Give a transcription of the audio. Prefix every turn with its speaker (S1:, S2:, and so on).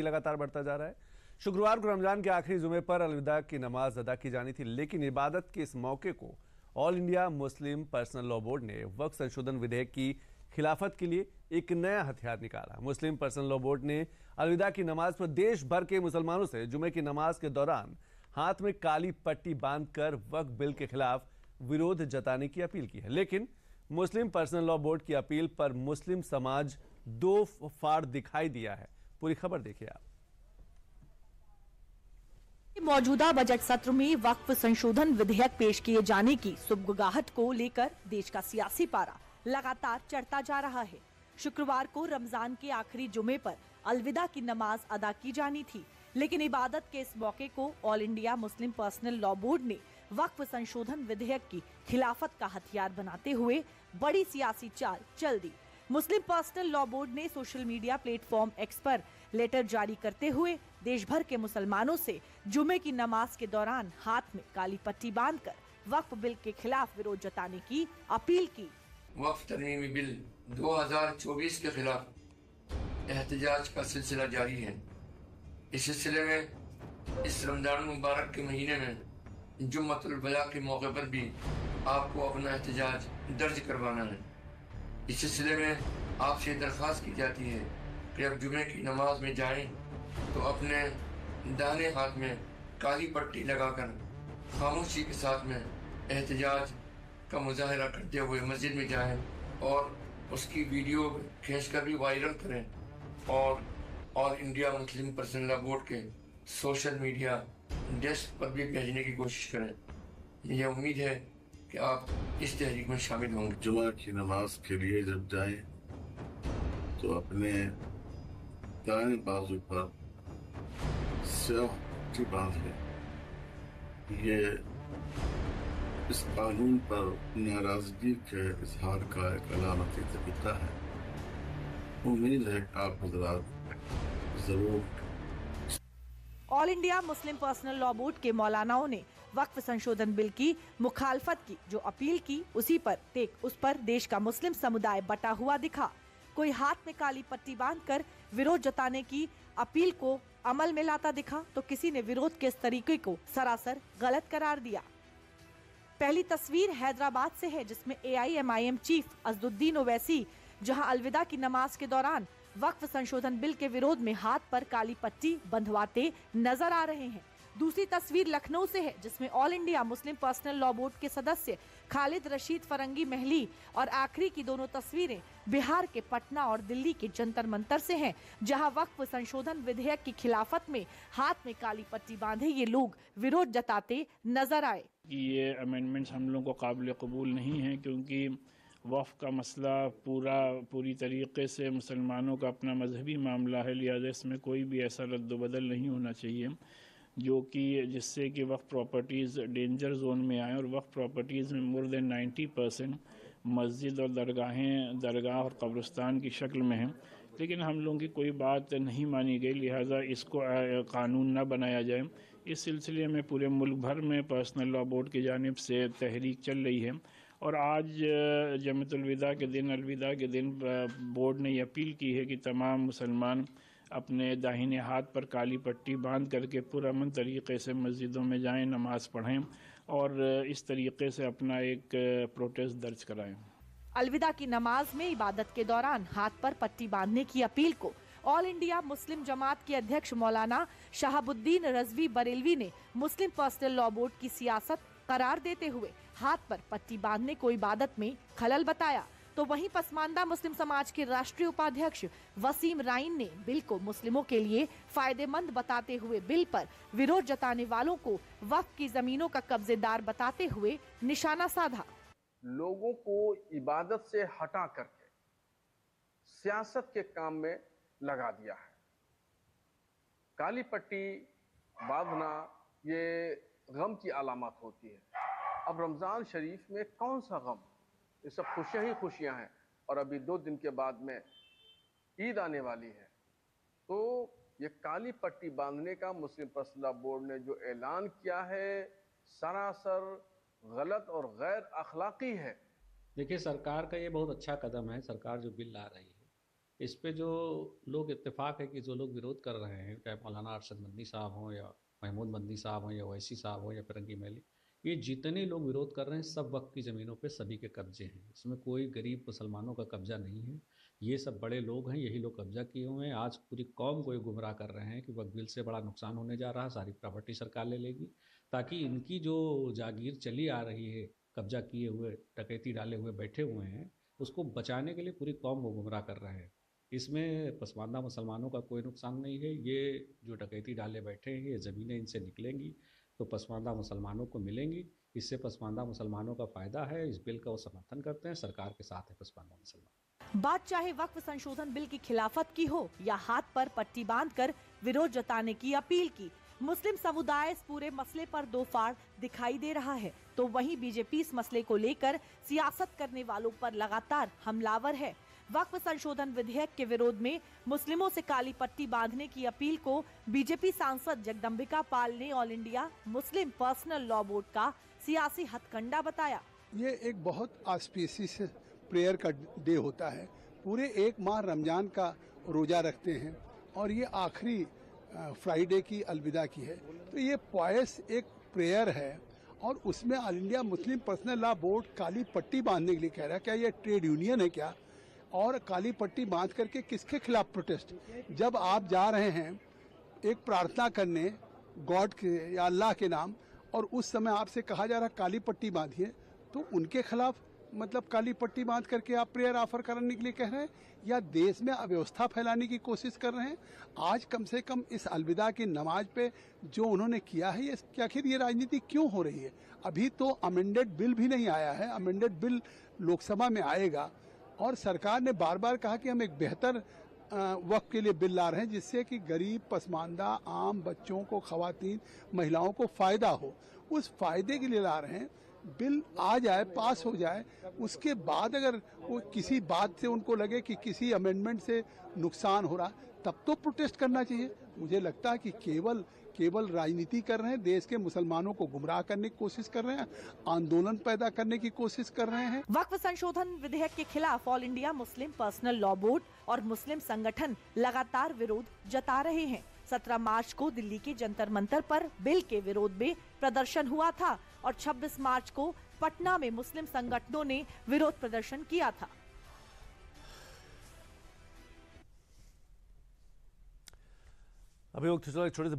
S1: लगातार बढ़ता जा रहा है। शुक्रवार को रमजान के आखिरी जुमे पर अलविदा की नमाज अदा की जानी थी, लेकिन इबादत के इस मौके को ऑल इंडिया मुस्लिम पर्सनल लॉ बोर्ड ने वक्फ संशोधन विधेयक की खिलाफत के लिए एक नया हथियार निकाला। मुस्लिम पर्सनल लॉ बोर्ड ने अलविदा की नमाज पर देश भर के मुसलमानों से जुमे की नमाज के दौरान हाथ में काली पट्टी बांधकर वक्फ बिल के खिलाफ विरोध जताने की अपील की है। लेकिन मुस्लिम पर्सनल लॉ बोर्ड की अपील पर मुस्लिम समाज दो फाड़ दिखाई दिया है। पूरी खबर देखिए आप।
S2: मौजूदा बजट सत्र में वक्फ संशोधन विधेयक पेश किए जाने की सुगबुगाहट को लेकर देश का सियासी पारा लगातार चढ़ता जा रहा है। शुक्रवार को रमजान के आखिरी जुमे पर अलविदा की नमाज अदा की जानी थी, लेकिन इबादत के इस मौके को ऑल इंडिया मुस्लिम पर्सनल लॉ बोर्ड ने वक्फ संशोधन विधेयक की खिलाफत का हथियार बनाते हुए बड़ी सियासी चाल चल दी। मुस्लिम पर्सनल लॉ बोर्ड ने सोशल मीडिया प्लेटफॉर्म एक्स पर लेटर जारी करते हुए देश भर के मुसलमानों से जुमे की नमाज के दौरान हाथ में काली पट्टी बांधकर वक्फ बिल के खिलाफ विरोध जताने की अपील की।
S3: वक्फ तरमीमी बिल 2024 के खिलाफ एहतजाज का सिलसिला जारी है। इस सिलसिले में इस रमजान मुबारक के महीने में जुम्मतुल बया के मौके पर भी आपको अपना एहतजाज दर्ज करवाना है। इस सिलसिले में आपसे दरख्वास्त की जाती है कि अब जुमे की नमाज में जाएं तो अपने दाहिने हाथ में काली पट्टी लगाकर खामोशी के साथ में एहतजाज का मुजाहरा करते हुए मस्जिद में जाएं और उसकी वीडियो खींचकर भी वायरल करें और ऑल इंडिया मुस्लिम पर्सनल लॉ बोर्ड के सोशल मीडिया डेस्क पर भी भेजने की कोशिश करें। यह उम्मीद है कि आप इस तहरीक में शामिल होंगे।
S4: जुमा की नमाज के लिए जब जाए तो अपने दाएं बाजू पर स्याह पट्टी बांध लें। ये इस कानून पर नाराजगी के इजहार का एक अलामती तरीका है। उम्मीद है कि आप हजरात जरूर।
S2: ऑल इंडिया मुस्लिम पर्सनल लॉ बोर्ड के मौलानाओं ने वक्फ संशोधन बिल की मुखालफत की। जो अपील की उस पर देश का मुस्लिम समुदाय बटा हुआ दिखा। कोई हाथ में काली पट्टी बांधकर विरोध जताने की अपील को अमल में लाता दिखा तो किसी ने विरोध के इस तरीके को सरासर गलत करार दिया। पहली तस्वीर हैदराबाद से है, जिसमें AIMIM चीफ असदुद्दीन ओवैसी जहां अलविदा की नमाज के दौरान वक्फ संशोधन बिल के विरोध में हाथ पर काली पट्टी बंधवाते नजर आ रहे हैं। दूसरी तस्वीर लखनऊ से है, जिसमें ऑल इंडिया मुस्लिम पर्सनल लॉ बोर्ड के सदस्य खालिद रशीद फरंगी महली और आखिरी की दोनों तस्वीरें बिहार के पटना और दिल्ली के जंतर मंतर से हैं, जहां वक्फ संशोधन विधेयक की खिलाफत में हाथ में काली पट्टी बांधे ये लोग विरोध जताते नजर आए।
S5: ये अमेंडमेंट्स हम लोगों को काबिल कबूल नहीं है, क्योंकि वक्फ का मसला पूरी तरीके से मुसलमानों का अपना मजहबी मामला है। लिहाजा इसमें कोई भी ऐसा रद्द-बदल नहीं होना चाहिए जो कि जिससे कि वक्फ प्रॉपर्टीज़ डेंजर जोन में आए। और वक्फ प्रॉपर्टीज़ में मोर देन 90% मस्जिद और दरगाह और कब्रिस्तान की शक्ल में हैं, लेकिन हम लोगों की कोई बात नहीं मानी गई। लिहाजा इसको कानून न बनाया जाए। इस सिलसिले में पूरे मुल्क भर में पर्सनल लॉ बोर्ड की जानिब से तहरीक चल रही है और आज जमतुल अलविदा के दिन बोर्ड ने अपील की है कि तमाम मुसलमान अपने दाहिने हाथ पर काली पट्टी बांध करके पुरअमन तरीके से मस्जिदों में जाएं, नमाज पढ़ें और इस तरीके से अपना एक प्रोटेस्ट दर्ज कराएं।
S2: अलविदा की नमाज में इबादत के दौरान हाथ पर पट्टी बांधने की अपील को ऑल इंडिया मुस्लिम जमात के अध्यक्ष मौलाना शहाबुद्दीन रजवी बरेलवी ने मुस्लिम पर्सनल लॉ बोर्ड की सियासत करार देते हुए हाथ पर पट्टी बांधने को इबादत में खलल बताया। तो वहीं पसमानदा मुस्लिम समाज के राष्ट्रीय उपाध्यक्ष वसीम राइन ने बिल को मुस्लिमों के लिए फायदेमंद बताते हुए बिल पर विरोध जताने वालों को वक्फ की जमीनों का कब्जेदार बताते हुए निशाना साधा।
S6: लोगों को इबादत से हटा करके सियासत के काम में लगा दिया है। काली पट्टी बांधना ये गम की अलामत होती है। अब रमजान शरीफ में कौन सा गम, ये सब खुशियां ही खुशियां हैं और अभी 2 दिन के बाद में ईद आने वाली है। तो ये काली पट्टी बांधने का मुस्लिम पर्सनल लॉ बोर्ड ने जो ऐलान किया है सरासर गलत और गैर अखलाकी है।
S7: देखिए, सरकार का ये बहुत अच्छा कदम है। सरकार जो बिल ला रही है इस पे जो लोग इत्तेफाक है कि जो लोग विरोध कर रहे हैं, चाहे मौलाना अरशद मदनी साहब हों या महमूद मदनी साहब हों या ओवैसी साहब हों या फिरंगी महली, ये जितने लोग विरोध कर रहे हैं सब वक्त की ज़मीनों पे सभी के कब्जे हैं। इसमें कोई गरीब मुसलमानों का कब्जा नहीं है। ये सब बड़े लोग हैं, यही लोग कब्जा किए हुए हैं। आज पूरी कौम को ये गुमराह कर रहे हैं कि वक्फ बिल से बड़ा नुकसान होने जा रहा है, सारी प्रॉपर्टी सरकार ले लेगी, ताकि इनकी जो जागीर चली आ रही है, कब्जा किए हुए, डकैती डाले हुए बैठे हुए हैं, उसको बचाने के लिए पूरी कौम को गुमराह कर रहे हैं। इसमें पसमानदा मुसलमानों का कोई नुकसान नहीं है। ये जो डकैती डाले बैठे हैं, ये ज़मीनें इनसे निकलेंगी तो पसमानदा मुसलमानों को मिलेंगी। इससे पसमानदा मुसलमानों का फ़ायदा है। इस बिल का वो समर्थन करते हैं। सरकार के साथ है पसमानदा मुसलमान।
S2: बात चाहे वक्फ संशोधन बिल की खिलाफत की हो या हाथ पर पट्टी बांधकर विरोध जताने की अपील की, मुस्लिम समुदाय इस पूरे मसले पर दो फाड़ दिखाई दे रहा है। तो वहीं बीजेपी इस मसले को लेकर सियासत करने वालों पर लगातार हमलावर है। वक्फ संशोधन विधेयक के विरोध में मुस्लिमों से काली पट्टी बांधने की अपील को बीजेपी सांसद जगदम्बिका पाल ने ऑल इंडिया मुस्लिम पर्सनल लॉ बोर्ड का सियासी हथकंडा बताया।
S8: ये एक बहुत ऑस्पिशियस प्रेयर का डे होता है। पूरे एक माह रमजान का रोजा रखते हैं और ये आखिरी फ्राइडे की अलविदा की है। तो ये पॉयस एक प्रेयर है और उसमें ऑल इंडिया मुस्लिम पर्सनल लॉ बोर्ड काली पट्टी बांधने के लिए कह रहा है। क्या ये ट्रेड यूनियन है क्या? और काली पट्टी बांध करके किसके खिलाफ प्रोटेस्ट? जब आप जा रहे हैं एक प्रार्थना करने गॉड के या अल्लाह के नाम और उस समय आपसे कहा जा रहा काली पट्टी बांधिए, तो उनके खिलाफ मतलब काली पट्टी बांध करके आप प्रेयर ऑफर करने के लिए कह रहे हैं या देश में अव्यवस्था फैलाने की कोशिश कर रहे हैं? आज कम से कम इस अलविदा की नमाज पे जो उन्होंने किया है, ये आखिर ये राजनीति क्यों हो रही है? अभी तो अमेंडेड बिल भी नहीं आया है। अमेंडेड बिल लोकसभा में आएगा और सरकार ने बार बार कहा कि हम एक बेहतर वक्त के लिए बिल ला रहे हैं जिससे कि गरीब, पसमानदा, आम बच्चों को, खवातीन, महिलाओं को फायदा हो। उस फायदे के लिए ला रहे हैं। बिल आ जाए, पास हो जाए, उसके बाद अगर वो किसी बात से उनको लगे कि किसी अमेंडमेंट से नुकसान हो रहा, तब तो प्रोटेस्ट करना चाहिए। मुझे लगता है कि केवल राजनीति कर रहे हैं, देश के मुसलमानों को गुमराह करने की कोशिश कर रहे हैं, आंदोलन पैदा करने की कोशिश कर रहे हैं।
S2: वक्फ संशोधन विधेयक के खिलाफ ऑल इंडिया मुस्लिम पर्सनल लॉ बोर्ड और मुस्लिम संगठन लगातार विरोध जता रहे हैं। 17 मार्च को दिल्ली के जंतर मंतर पर बिल के विरोध में प्रदर्शन हुआ था और 26 मार्च को पटना में मुस्लिम संगठनों ने विरोध प्रदर्शन किया था।
S1: अभी छोटे से